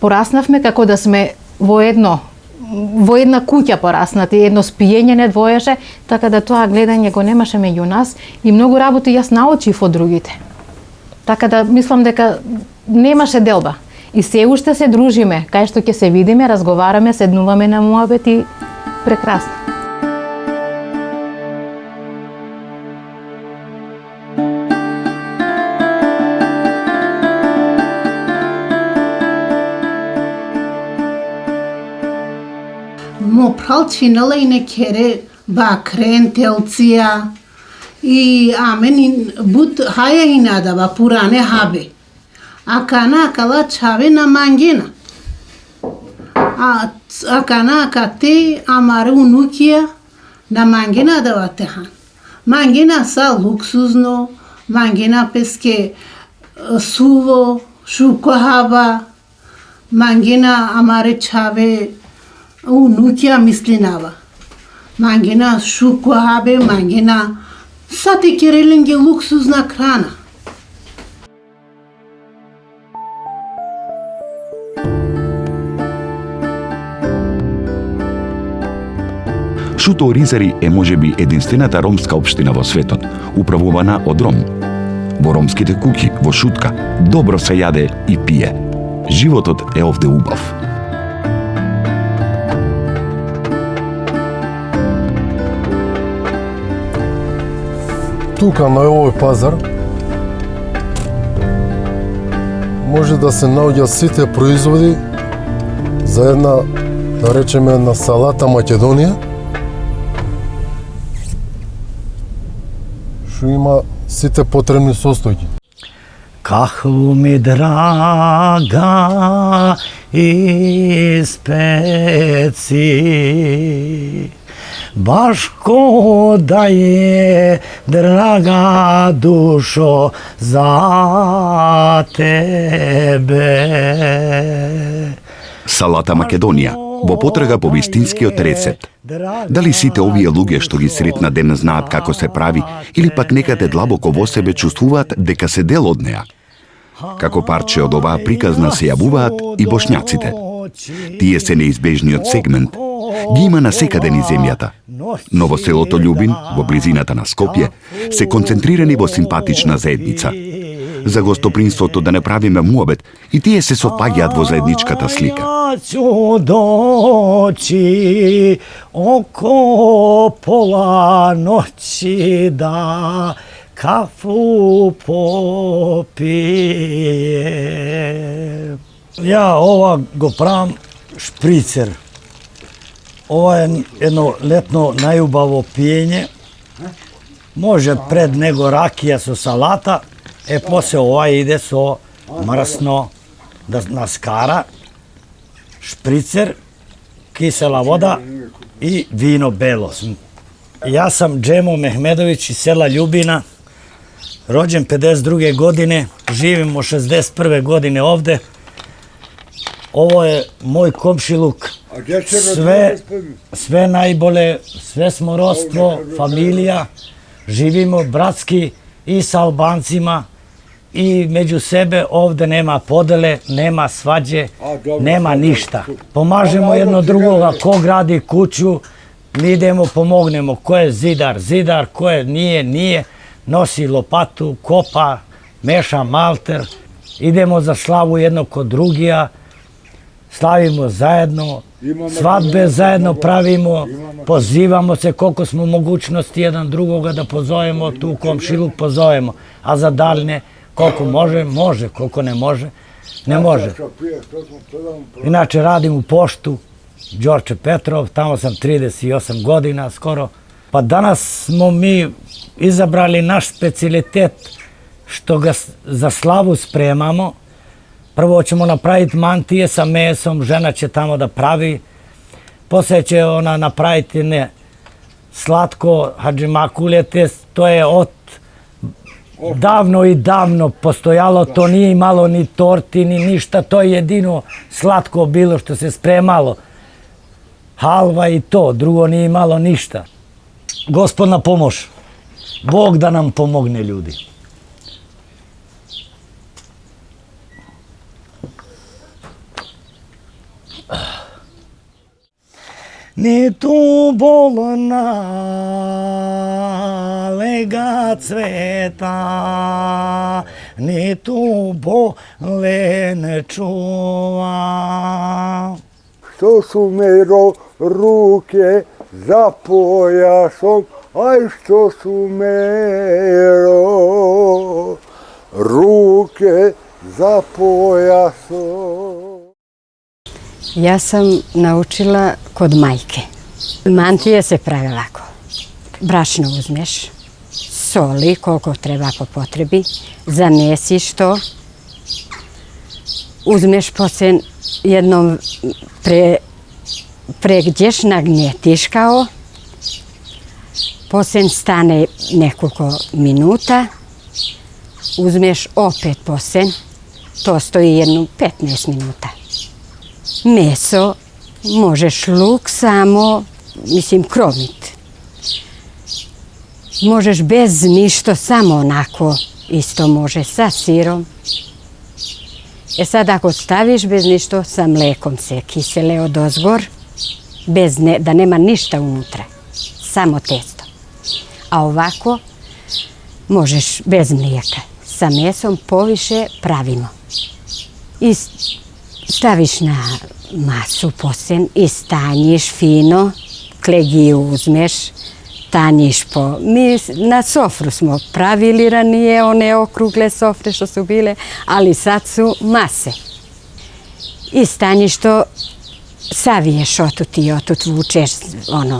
S13: пораснавме како да сме во една куќа пораснати, едно спиење не двоеше, така да тоа гледање го немаше меѓу нас и многу работи јас научив од другите. Така да мислам дека немаше делба. И се уште се дружиме, кај што ќе се видиме, разговараме, седнуваме на муабет и прекрасно.
S14: Мо пралчинала и не кере бакрен, телција и амен бут хаја и надава пуране хабе. Акана акала чаве на мангена. Акана акате амаре унукија на мангена дава техан. Мангена са луксузно, мангена песке суво, шуко хаба, мангена амаре чаве унукија мислинава. Мангена шуко хабе, мангена сати кереленге луксузна крана.
S8: Шуто Оризари е можеби единствената ромска општина во светот, управувана од ром. Во ромските куќи, во Шутка, добро се јаде и пие. Животот е овде убав.
S15: Тука на овој пазар може да се наоѓа сите производи за една, да речеме, една салата Македонија, што има сите потребни состојки.
S10: Кахлу ми драга и специ, баш ко да е драга душо за тебе.
S8: Салата Македонија, во потрага по вистинскиот рецепт. Дали сите овие луѓе што ги сретна ден знаат како се прави, или пак некаде длабоко во себе чувствуваат дека се дел од неа? Како парче од оваа приказна се јавуваат и бошњаците. Тие се неизбежниот сегмент. Ги има насекаде низ земјата. Но во селото Љубин, во близината на Скопје, се концентрирани во симпатична заедница. За гостопринството да не правиме муабет, и тие се сопаѓаат во заедничката слика.
S10: Ću doći oko pola noći da kafu popije. Ja ova go pravim špricer. Ovo je jedno letno najubavo pijenje. Može pred nego rakija so salata, после ова иде со мрсно да наскара, шприцер, кисела вода и вино бело. Јас сам Джемо Мехмедовиќ из села Љубина, роđен 52. godine, živim od 61. godine ovde
S16: Ovo je moj komšiluk. Sve najbolje, sve smo rodstvo, familija, živimo bratski i sa Albancima i među sebe, ovde nema podele, nema svađe, nema ništa. Pomažemo jedno drugoga, ko gradi kuću, mi idemo, pomognemo, ko je zidar, ko je nije, nosi lopatu, kopa, meša malter, idemo za slavu jedno kod drugija, slavimo zajedno, svadbe zajedno pravimo, pozivamo se koliko smo mogućnosti jedan drugoga da pozovemo, tu komšiluk pozovemo, a za daljne koliko može, koliko ne može, ne može. Inače radim u poštu, Đorđe Petrov, tamo sam 38 godina skoro. Pa danas smo mi izabrali naš specijalitet što ga za slavu spremamo. Prvo ćemo napraviti mantije sa mesom, žena će tamo da pravi. Poslije će ona napraviti slatko hadžimakuljete, to je od davno i davno postojalo, to nije imalo ni torti, ni ništa, to je jedino slatko bilo što se spremalo. Halva i to, drugo nije imalo ništa. Gospod na pomož, Bog da nam pomogne ljudi. Ni tu bolna lega cveta, ni tu bole ne čuva.
S2: Što su me ruke za pojasom, aj što su me ruke za pojasom.
S17: Ja sam naučila kod majke. Mantije se pravi lako. Brašno uzmeš, soli koliko treba po potrebi, zamesiš to, uzmeš poslije jednom pregdješ, nagnjetiš kao, poslije stane nekoliko minuta, uzmeš opet poslije, to stoji jedno 15 minuta. Meso, možeš luk samo, kromit. Možeš bez ništa, samo onako, isto može sa sirom. Sad ako staviš bez ništa, sa mlekom se kisele odozgor, da nema ništa unutra, samo testo. A ovako možeš bez mlijeka, sa mesom poviše pravimo. I staviš na masu poslije i stanjiš fino, klegiju uzmeš, tanjiš po... Mi na sofru smo pravili ranije, one okrugle sofre što su bile, ali sad su mase. I stanjiš to, saviješ otut i otut, vučeš,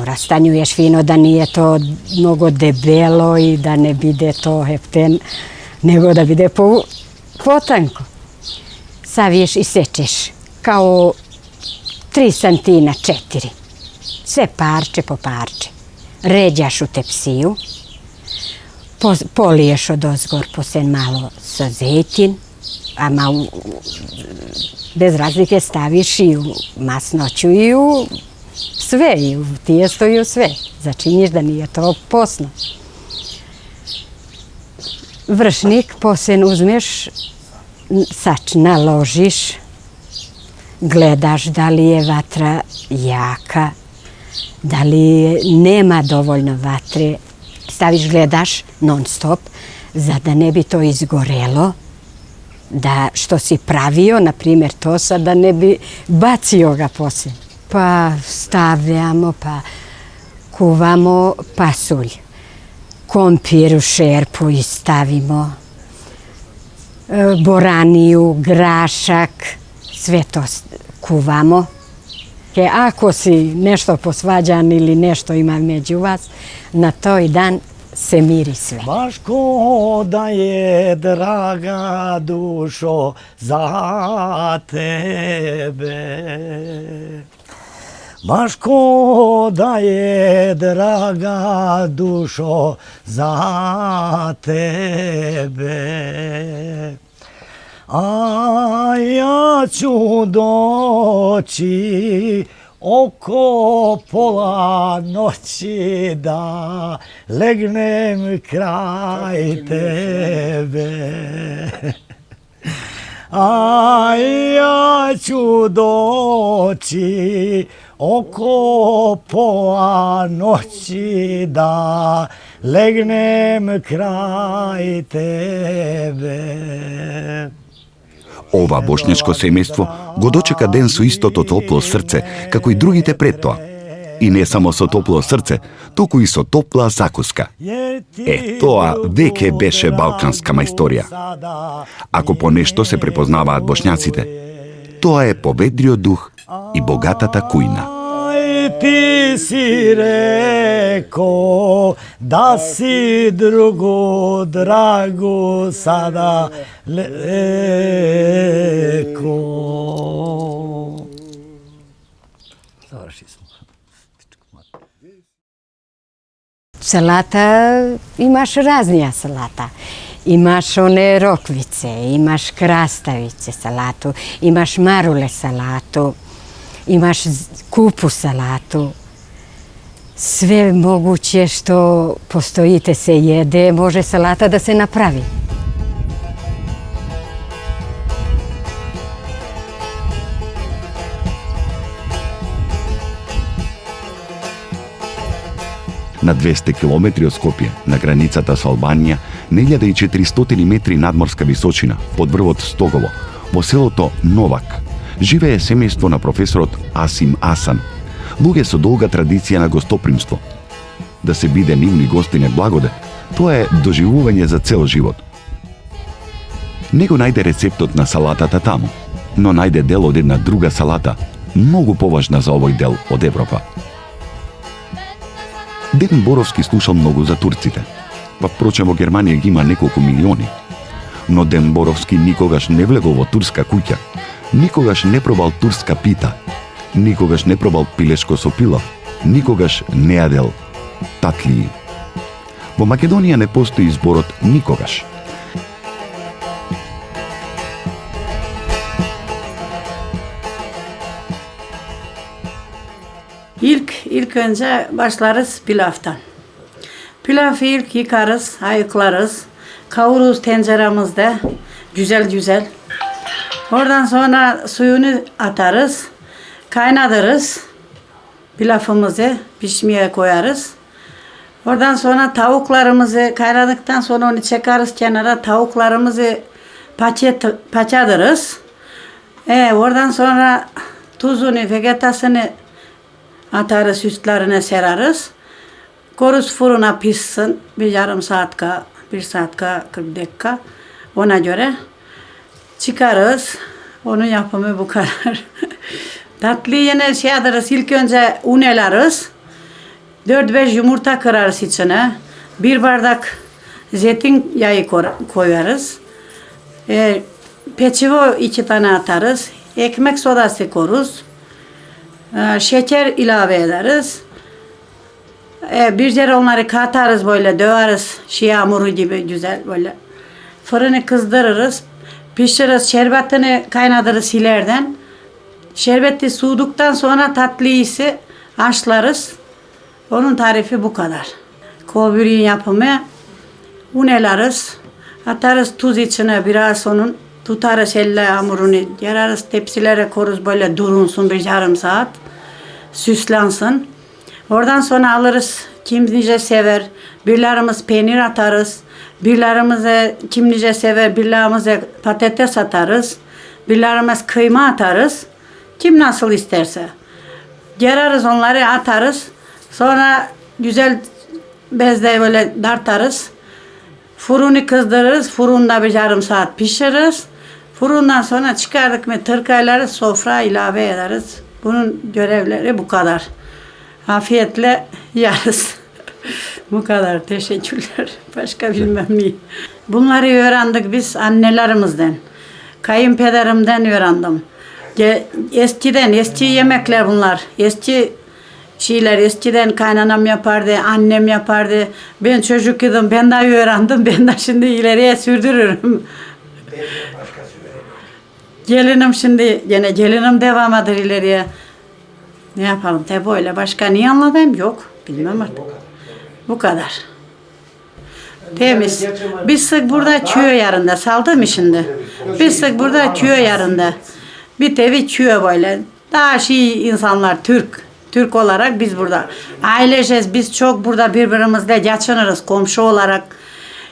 S17: rastanjuješ fino da nije to mnogo debelo i da ne bide to hepten, nego da bide potanko. Saviješ i sečeš kao 3 santina, 4. Sve parče po parče. Ređaš u tepsiju, poliješ odozgor poslije malo sa zejtin, a malo bez razlike staviš i u masnoću i u sve, i u tijesto i u sve. Začiniš da nije to posno. Vršnik poslije uzmeš, naložiš, gledaš da li je vatra jaka, da li nema dovoljno vatre, staviš, gledaš non stop, da ne bi to izgorelo, da što si pravio, na primjer to sad, da ne bi bacio ga poslije. Pa stavljamo, pa kuvamo pasulj, kompir u šerpu i stavimo, boraniju, grašak, sve to kuvamo. Ako si nešto posvađan ili nešto ima među vas, na toj dan se miri sve.
S16: Baš ko da je, draga dušo, za tebe. Baš ko da je, draga dušo, za tebe. A ja ću doći oko pola noći da legnem kraj tebe. A ja ću doći oko pola noći da legnem kraj tebe.
S8: Ова бошњачко семејство го дочека ден со истото топло срце, како и другите пред тоа. И не само со топло срце, туку и со топла закуска. Тоа веќе беше балканска мајсторија. Ако по нешто се препознаваат бошњаците, тоа е поведриот дух и богатата кујна.
S16: Ti si reko da si drugu dragu sada leko.
S17: Salata, imaš raznija salata. Imaš one rokvice, imaš krastavice salatu, imaš marule salatu, imaš kupu salatu. Sve moguće što postojite se jede, može salata da se napravi.
S8: На 200 километри од Скопје, на границата со Албанија, на 1400 метри надморска височина, под врвот Стогово, во селото Новак, живее семејство на професорот Асим Асан, луѓе со долга традиција на гостопримство. Да се биде нивни гости не благодет, тоа е доживување за цел живот. Не го најде рецептот на салатата таму, но најде дел од една друга салата, многу поважна за овој дел од Европа. Ден Боровски слушал многу за турците. Па впрочем во Германија ги има неколку милиони. Но Ден Боровски никогаш не влегол во турска куќа, никогаш не пробал турска пита, никогаш не пробал пилешко со пилав, никогаш не јадел татлии. Во Македонија не постои зборот никогаш.
S18: İlk önce başlarız pilavdan. Pilavı ilk yıkarız, ayıklarız. Kavururuz tenceremizde güzel güzel. Oradan sonra suyunu atarız. Kaynatırız. Pilavımızı pişmeye koyarız. Oradan sonra tavuklarımızı kaynadıktan sonra onu çekeriz kenara. Tavuklarımızı paçadırız. Oradan sonra tuzunu, vegetasını atarız, üstlerine serarız. Koruz fırına pişsin. Bir yarım saatka, 1 saatka, 40 dakika. Ona göre çıkarız. Onun yapımı bu kadar. Tatlıyı yine şey yaparız. İlk önce un elarız. 4-5 yumurta kırarız içine. 1 bardak zeytinyağı koyarız. Peçivo 2 tane atarız. Ekmek sodası koruz. Şeker ilave ederiz. Bir kere onları katarız böyle döveriz. Şii hamuru gibi güzel böyle. Fırını kızdırırız. Pişiririz. Şerbetini kaynatırız ileriden. Şerbeti soğuduktan sonra tatlıyı haşlarız. Onun tarifi bu kadar. Kolbüreğin yapımı. Un elarız. Atarız tuz içine biraz onun. Tutarız elle hamurunu. Yararız tepsilere koruz böyle durunsun bir yarım saat. Süslensin. Oradan sonra alırız. Kim nice sever. Birlerimiz peynir atarız. Birlerimize kim nice sever. Birlerimize patates atarız. Birlerimiz kıyma atarız. Kim nasıl isterse. Gerarız onları atarız. Sonra güzel bezle böyle dartarız. Fırını kızdırırız. Fırında bir yarım saat pişiririz. Fırından sonra çıkardık mı tırkayları sofra ilave ederiz. Bunun görevleri bu kadar. Afiyetle yeriz. Bu kadar. Teşekkürler. Başka bilmem ne. Bunları öğrendik biz annelerimizden. Kayınpederimden öğrendim. Eskiden, eski yemekler bunlar. Eski şeyler, eskiden kaynanam yapardı, annem yapardı. Ben çocuk idim, ben de öğrendim. Ben de şimdi ileriye sürdürürüm. Gelinim şimdi gene gelinim devam eder ileriye. Ne yapalım tabi böyle başka niye anladım yok bilmem artık. Bu kadar. Temiz. Biz sık burada çüyor yarında saldım şimdi. Biz sık burada çüyor yarında. Bir tevi çüyor böyle. Daha insanlar Türk olarak biz burada. Aileceğiz biz çok burada birbirimizle geçiniriz komşu olarak.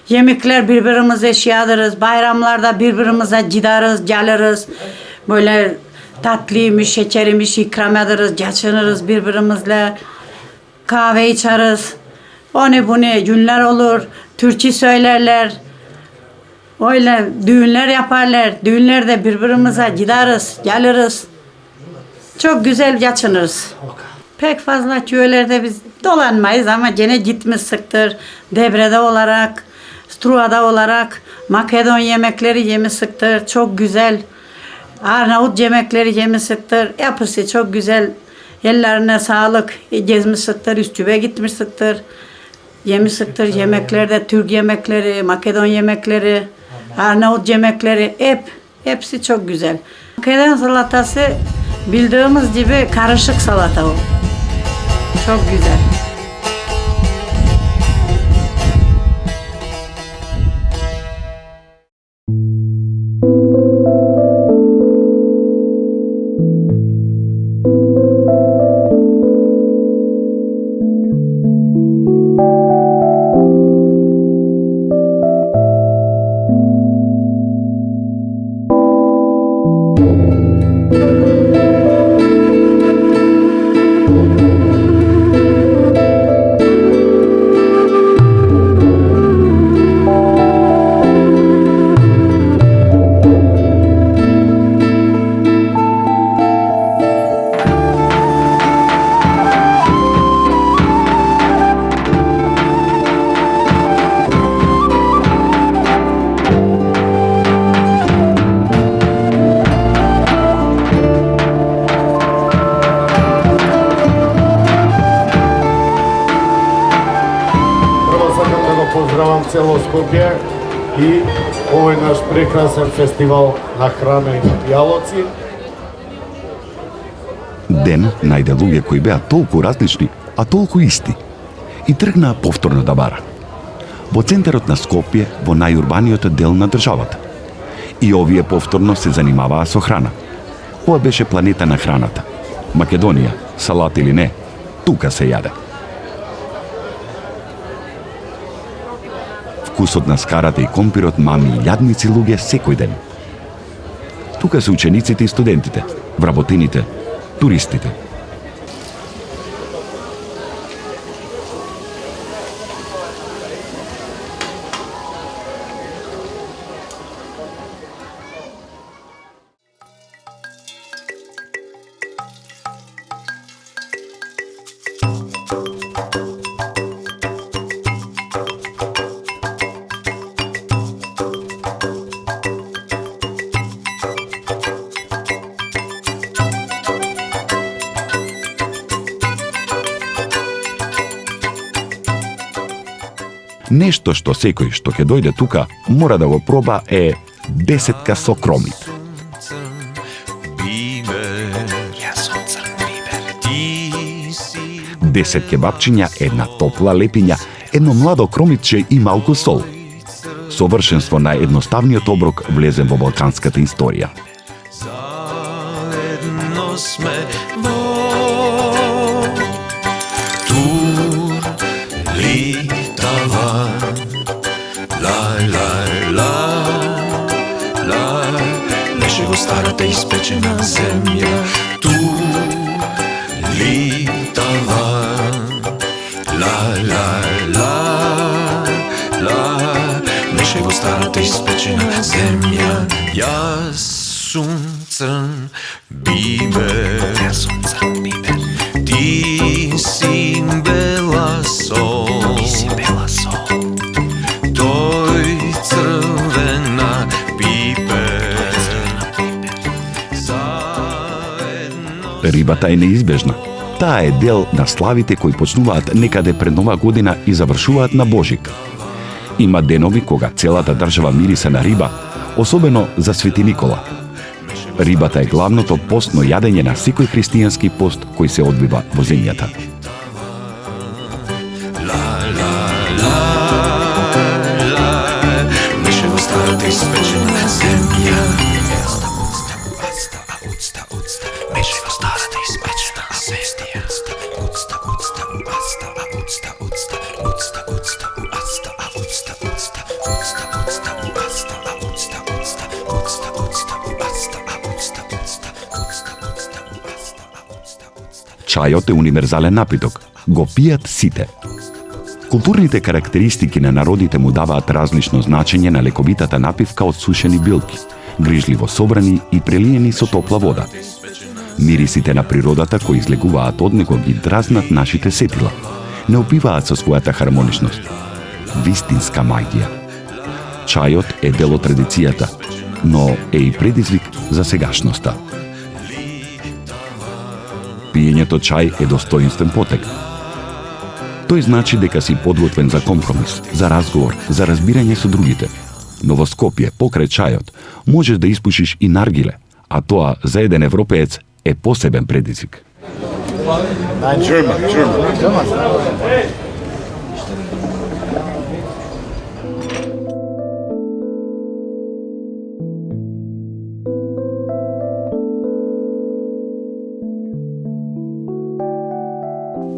S18: Yemekler birbirimize şiadırız. Bayramlarda birbirimize gideriz, geliriz. Böyle tatlıymış, şekeriymiş ikram ederiz, geçiniriz birbirimizle. Kahve içeriz. Onu bunu günler olur. Türkçe söylerler. Öyle düğünler yaparlar. Düğünlerde birbirimize gideriz, geliriz. Çok güzel geçiniriz. Pek fazla köylerde biz dolanmayız ama gene gitmişsiktir. Debre'de olarak, Strua'da olarak Makedon yemekleri yemişsiktir. Çok güzel. Arnavut yemekleri yemişsiktir. Hepsi çok güzel. Ellerine sağlık. Gezmişsiktir, Üsküp'e gitmişsiktir. Yemişsiktir yemeklerde Türk yemekleri, Makedon yemekleri, Arnavut yemekleri hepsi çok güzel. Makedon salatası bildiğimiz gibi karışık salata o. Çok güzel.
S15: Поздравам цело Скопје и овој наш прекрасен фестивал на храна и напијалоци.
S8: Ден најде луѓе кои беа толку различни, а толку исти. И тргнаа повторно да бара. Во центарот на Скопје, во најурбаниот дел на државата. И овие повторно се занимаваа со храна. Ова беше планета на храната. Македонија, салат или не, тука се јаде. Вкусот на скарата и компирот мами и јадници луѓе секој ден. Тука се учениците и студентите, вработените, туристите. Нешто што секој што ќе дојде тука мора да го проба е десетка со кромит. Десет кебапчиња, една топла лепиња, едно младо кромитче и малку сол. Совршенство на едноставниот оброк влезен во балканската историја.
S9: Заедно сме во тур Литава. Беше го старата испечена земја ту Литава. Беше го старата испечена земја. Јас сум црн бибер. Ти си бела сол. Тој црвена пипер.
S8: Рибата е неизбежна. Таа е дел на славите кои почнуваат некаде пред Нова година и завршуваат на Божик. Има денови кога целата држава мириса на риба, особено за Свети Никола. Рибата е главното постно јадење на секој христијански пост кој се одбива во земјата.
S9: Мишево старата испечена земја. Мишево старата испечена земја.
S8: Чајот е универзален напиток. Го пијат сите. Културните карактеристики на народите му даваат различно значење на лековитата напивка од сушени билки, грижливо собрани и прелиени со топла вода. Мирисите на природата кои излегуваат од него ги дразнат нашите сетила. Не опиваат со својата хармоничност. Вистинска магија. Чајот е дел од традицијата, но е и предизвик за сегашноста. Пиењето чај е достоинствен потек. Тој значи дека си подготвен за компромис, за разговор, за разбирање со другите. Но во Скопје, покрај чајот, можеш да испушиш и наргиле, а тоа за еден европеец е посебен предизвик.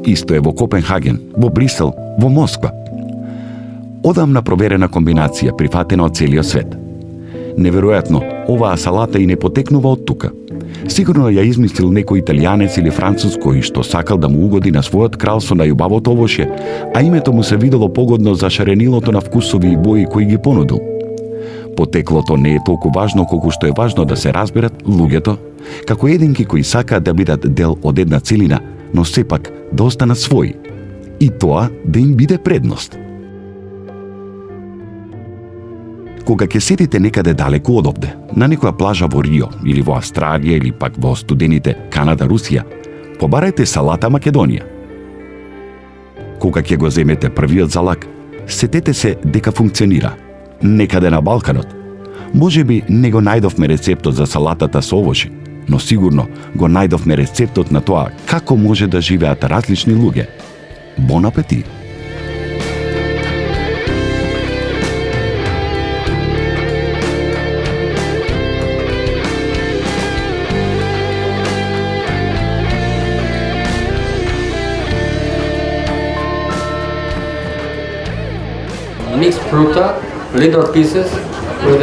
S8: Исто е во Копенхаген, во Брисел, во Москва. Одамна проверена комбинација, прифатена од целиот свет. Неверојатно, оваа салата и не потекнува од тука. Сигурно ја измислил некој италијанец или француз кој што сакал да му угоди на својот крал со најубавото овошје, а името му се видело погодно за шаренилото на вкусови и бои кои ги понудил. Потеклото не е толку важно колку што е важно да се разберат луѓето, како единки кои сакаат да бидат дел од една целина, но сепак да останат своји. И тоа да им биде предност. Кога ќе седите некаде далеку од овде, на некоја плажа во Рио, или во Австралија, или пак во студените Канада, Русија, побарајте салата Македонија. Кога ќе го земете првиот залак, сетете се дека функционира. Некаде на Балканот. Може би не го најдовме рецептот за салатата со овоши, но сигурно го најдовме рецептот на тоа како може да живеат различни луѓе. Бон апетит!
S19: Mixed fruta, little pieces with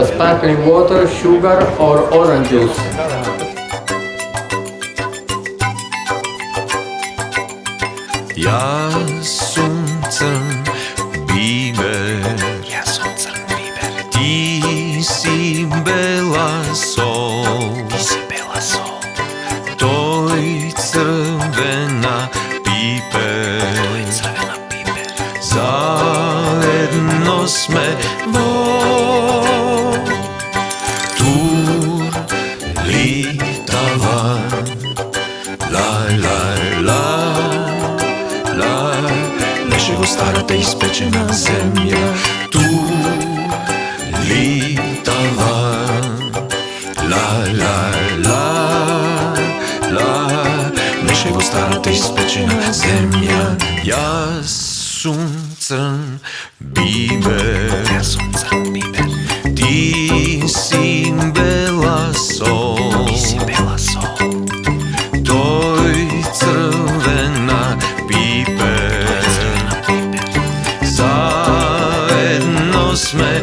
S19: sparkling water, sugar or orange juice.
S9: Ja sam crn biber, ti si bela sol, toj crvena piper, zajedno sme tur litava, Нашего старата испечена земја, ту литава, Нашего старата испечена земја, јас сум црн бибер, ти си бела сол, тој црвена пипер, заедно сме